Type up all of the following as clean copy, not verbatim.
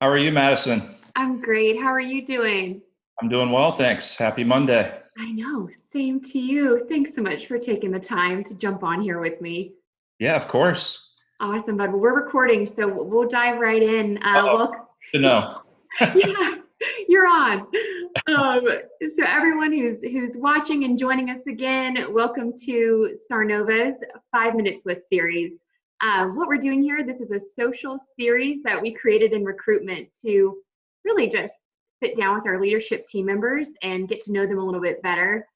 How are you, Madison? I'm great. How are you doing? I'm doing well, thanks. Happy Monday. I know, same to you. Thanks so much for taking the time to jump on here with me. Yeah, of course. Awesome, bud. Well, we're recording, so we'll dive right in. Uh-oh, Well, to know. yeah, you're on. Um, so everyone who's watching and joining us again, welcome to Sarnova's 5 Minutes with series. What we're doing here, this is a social series that we created in recruitment to really just sit down with our leadership team members and get to know them a little bit better.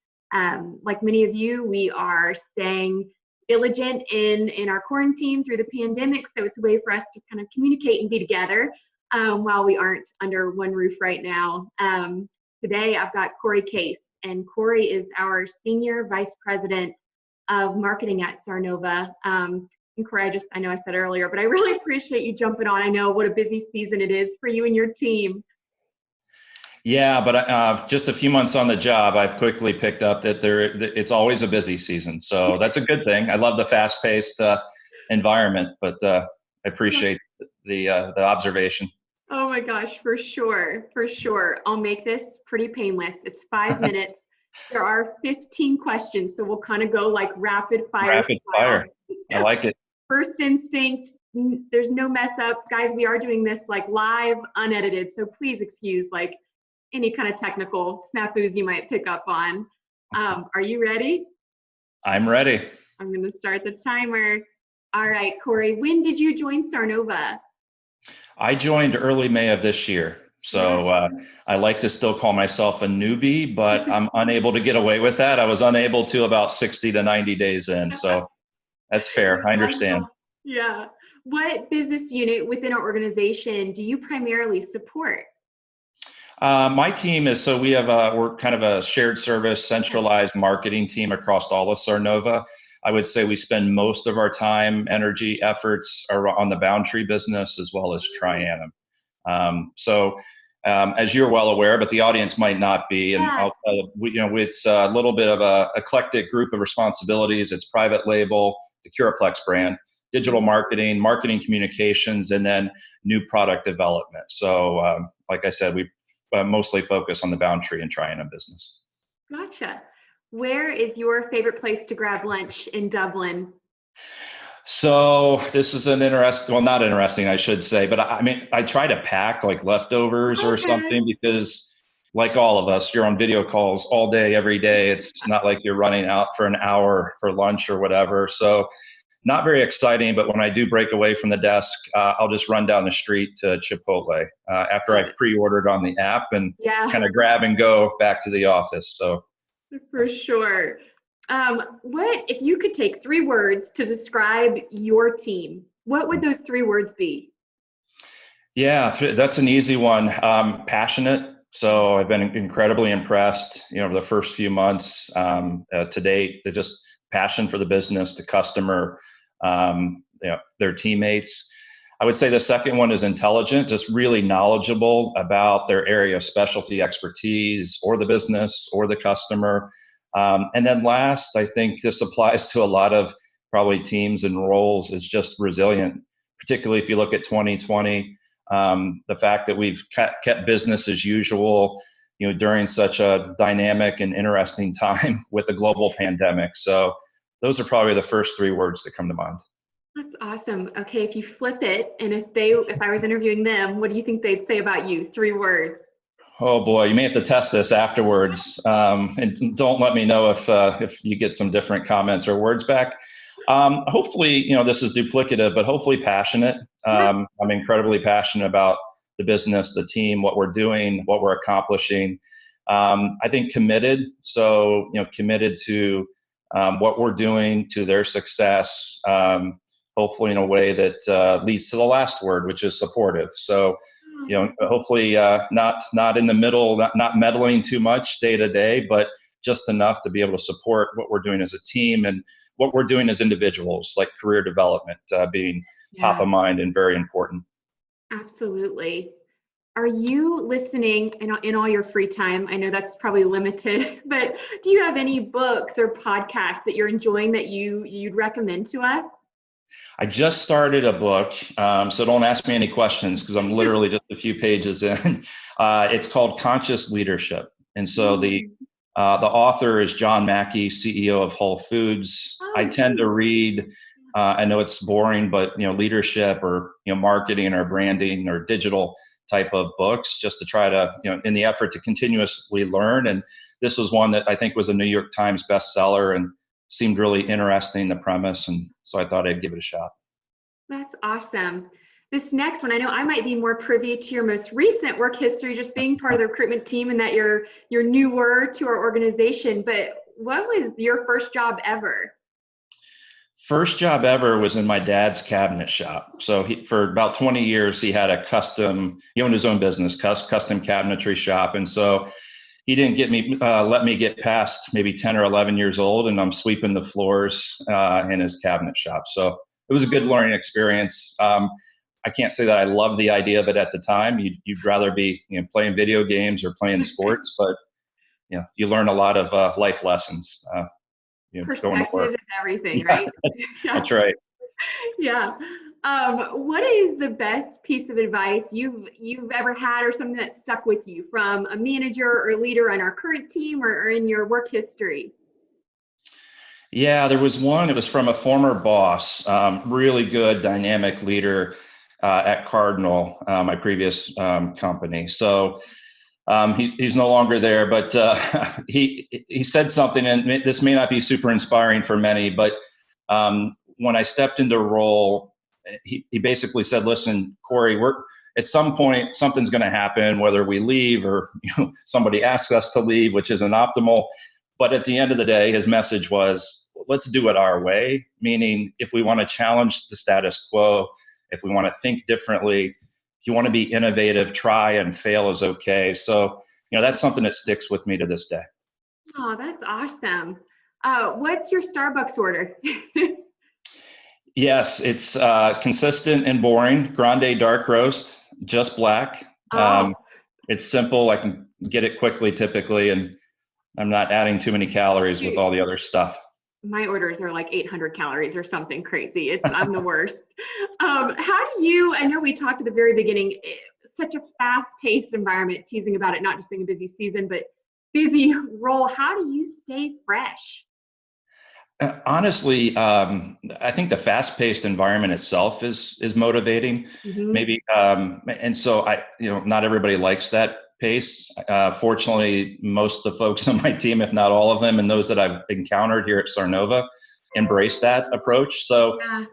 Like many of you, we are staying diligent in our quarantine through the pandemic, so it's a way for us to kind of communicate and be together while we aren't under one roof right now. Today, I've got Corey Case, and Corey is our Senior Vice President of Marketing at Sarnova. And Corey, I know I said earlier, but I really appreciate you jumping on. I know what a busy season it is for you and your team. Yeah, but just a few months on the job, I've quickly picked up that it's always a busy season. So that's a good thing. I love the fast-paced environment, but I appreciate the observation. Oh my gosh, for sure, for sure. I'll make this pretty painless. It's 5 minutes. There are 15 questions, so we'll kind of go like rapid fire Rapid style. fire. I like it. First instinct, there's no mess up. Guys, we are doing this like live, unedited, so please excuse like any kind of technical snafus you might pick up on. Are you ready? I'm ready. I'm going to start the timer. All right, Corey, when did you join Sarnova? I joined early May of this year. So I like to still call myself a newbie, but I'm unable to get away with that. I was unable to about 60 to 90 days in. So that's fair. I understand. Yeah. What business unit within our organization do you primarily support? My team is so we're kind of a shared service, centralized marketing team across all of Sarnova. I would say we spend most of our time, energy, efforts are on the Boundtree business as well as Trianum. As you're well aware, but the audience might not be, and Yeah. it's a little bit of a eclectic group of responsibilities. It's private label, the Curaplex brand, digital marketing, marketing communications, and then new product development. So, like I said, we mostly focus on the Boundtree and Trianum business. Gotcha. Where is your favorite place to grab lunch in Dublin? So this is an interesting, well, not interesting, I should say, but I mean, I try to pack like leftovers or Okay. something because like all of us, you're on video calls all day, every day. It's not like you're running out for an hour for lunch or whatever. So not very exciting, but when I do break away from the desk, I'll just run down the street to Chipotle after Love I've it. pre-ordered on the app and Yeah, kind of grab and go back to the office. So for sure. What if you could take 3 words to describe your team? What would those 3 words be? yeah, that's an easy one. Passionate. So I've been incredibly impressed, over the first few months to date. They're just passion for the business, the customer, their teammates. I would say the second one is intelligent, just really knowledgeable about their area of specialty expertise or the business or the customer. And then last, I think this applies to a lot of probably teams and roles, is just resilient, particularly if you look at 2020. The fact that we've kept business as usual, during such a dynamic and interesting time with the global pandemic. So those are probably the first 3 words that come to mind. That's awesome. Okay, if you flip it, and if I was interviewing them, what do you think they'd say about you? 3 words. Oh boy, you may have to test this afterwards, and don't let me know if you get some different comments or words back. Hopefully, this is duplicative, but hopefully passionate. Yeah. I'm incredibly passionate about the business, the team, what we're doing, what we're accomplishing. I think committed. So, committed to what we're doing, to their success. Hopefully, in a way that leads to the last word, which is supportive. So, hopefully not in the middle, not meddling too much day to day, but just enough to be able to support what we're doing as a team and what we're doing as individuals, like career development being top Yeah, of mind and very important. absolutely. Are you listening in all your free time? I know that's probably limited, but do you have any books or podcasts that you're enjoying that you'd recommend to us? I just started a book, so don't ask me any questions because I'm literally just a few pages in. It's called Conscious Leadership, and so the author is John Mackey, CEO of Whole Foods. I Oh, tend to read. I know it's boring, but leadership or marketing or branding or digital type of books, just to try to in the effort to continuously learn. And this was one that I think was a New York Times bestseller and seemed really interesting, the premise, and so I thought I'd give it a shot. that's awesome. This next one, I know I might be more privy to your most recent work history, just being part of the recruitment team, and that you're newer to our organization. But what was your first job ever? First job ever was in my dad's cabinet shop. So for about 20 years, he had he owned his own business, custom cabinetry shop. And so he didn't let me get past maybe 10 or 11 years old, and I'm sweeping the floors in his cabinet shop. So it was a good learning experience. I can't say that I loved the idea of it at the time. You'd rather be playing video games or playing sports, but you learn a lot of life lessons. Going to Perspective work. is everything, Yeah, right? Yeah. that's right. Yeah. What is the best piece of advice you've ever had, or something that stuck with you from a manager or leader on our current team, or in your work history? Yeah, there was one. It was from a former boss, really good, dynamic leader at Cardinal, my previous company. So he's no longer there, but he said something, and this may not be super inspiring for many, but when I stepped into role, he basically said, "Listen, Corey, we're at some point something's going to happen, whether we leave or somebody asks us to leave, which isn't optimal." But at the end of the day, his message was, "Let's do it our way." Meaning, if we want to challenge the status quo, if we want to think differently, if you want to be innovative, try and fail is okay. So, that's something that sticks with me to this day. Oh, that's awesome. What's your Starbucks order? Yes, it's consistent and boring. Grande dark roast, just black. Oh, It's simple. I can get it quickly typically, and I'm not adding too many calories with all the other stuff. my orders are like 800 calories or something crazy. I'm the worst. How do you, I know we talked at the very beginning, such a fast-paced environment, teasing about it not just being a busy season, but busy role. How do you stay fresh? Honestly, I think the fast-paced environment itself is motivating. Hmm. Maybe, and so not everybody likes that pace. Fortunately, most of the folks on my team, if not all of them, and those that I've encountered here at Sarnova, embrace that approach. So, Yeah.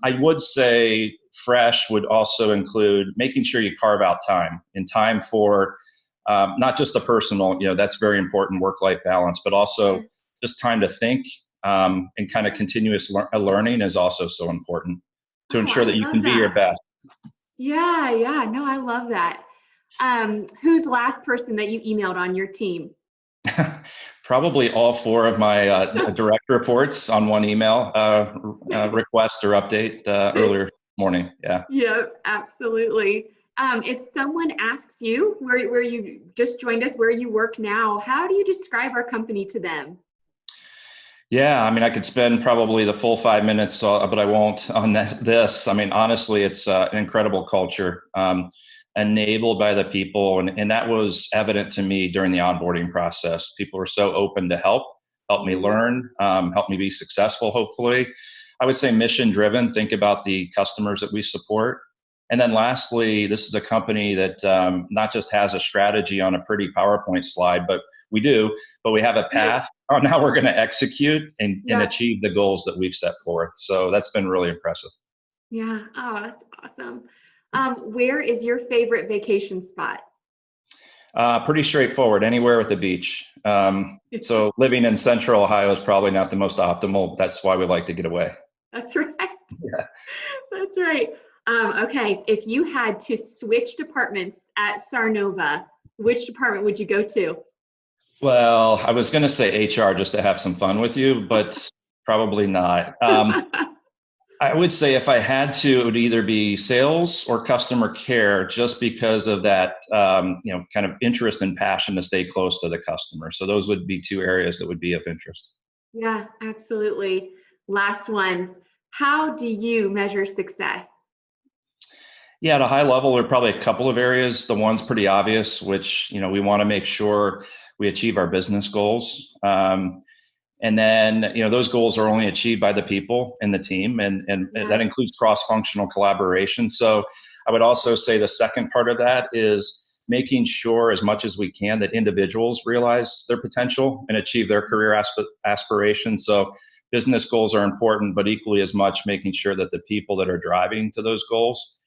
I would say fresh would also include making sure you carve out time and time for not just the personal, that's very important, work-life balance, but also just time to think, and kind of continuous learning is also so important to Oh, ensure I that you love can be your that. best. Yeah, yeah. No, I love that. Who's the last person that you emailed on your team? Probably all four of my direct reports on one email request or update earlier morning. Yeah. Yeah, absolutely. If someone asks you where you just joined us, where you work now, how do you describe our company to them? Yeah, I mean, I could spend probably the full 5 minutes, but I won't on this. I mean, honestly, it's an incredible culture, enabled by the people, and that was evident to me during the onboarding process. People were so open to help me Mhm. learn, help me be successful. Hopefully, I would say mission driven. Think about the customers that we support, and then lastly, this is a company that not just has a strategy on a pretty PowerPoint slide, but we do, but we have a path on how we're going to execute and Yeah, achieve the goals that we've set forth. So that's been really impressive. yeah. Oh, that's awesome. Where is your favorite vacation spot? Pretty straightforward, anywhere with a beach. So living in central Ohio is probably not the most optimal. That's why we like to get away. That's right. Yeah. That's right. Okay, if you had to switch departments at Sarnova, which department would you go to? Well, I was going to say HR just to have some fun with you, but probably not. I would say if I had to, it would either be sales or customer care, just because of that, kind of interest and passion to stay close to the customer. So those would be two areas that would be of interest. Yeah, absolutely. Last one. how do you measure success? Yeah, at a high level, there are probably a couple of areas. The one's pretty obvious, which, we want to make sure we achieve our business goals. And then, those goals are only achieved by the people in the team, and that includes cross-functional collaboration. So I would also say the second part of that is making sure as much as we can that individuals realize their potential and achieve their career aspirations. So business goals are important, but equally as much making sure that the people that are driving to those goals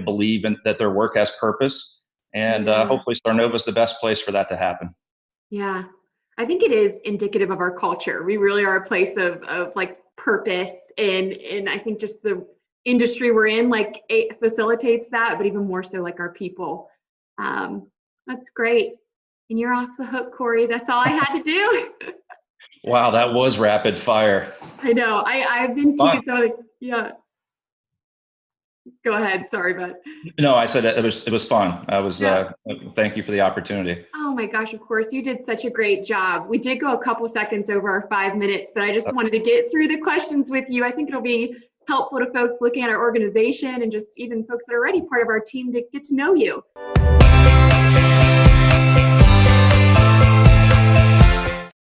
believe that their work has purpose. And hopefully Starnova is the best place for that to happen. Yeah, I think it is indicative of our culture. We really are a place of like purpose, and I think just the industry we're in it facilitates that, but even more so like our people. That's great. And you're off the hook, Corey. That's all I had to do. Wow, that was rapid fire. I know. I've been teased. Yeah. Go ahead. Sorry, bud. No, I said it was fun. Thank you for the opportunity. Oh my gosh, of course. You did such a great job. We did go a couple seconds over our 5 minutes, but I just wanted to get through the questions with you. I think it'll be helpful to folks looking at our organization and just even folks that are already part of our team to get to know you.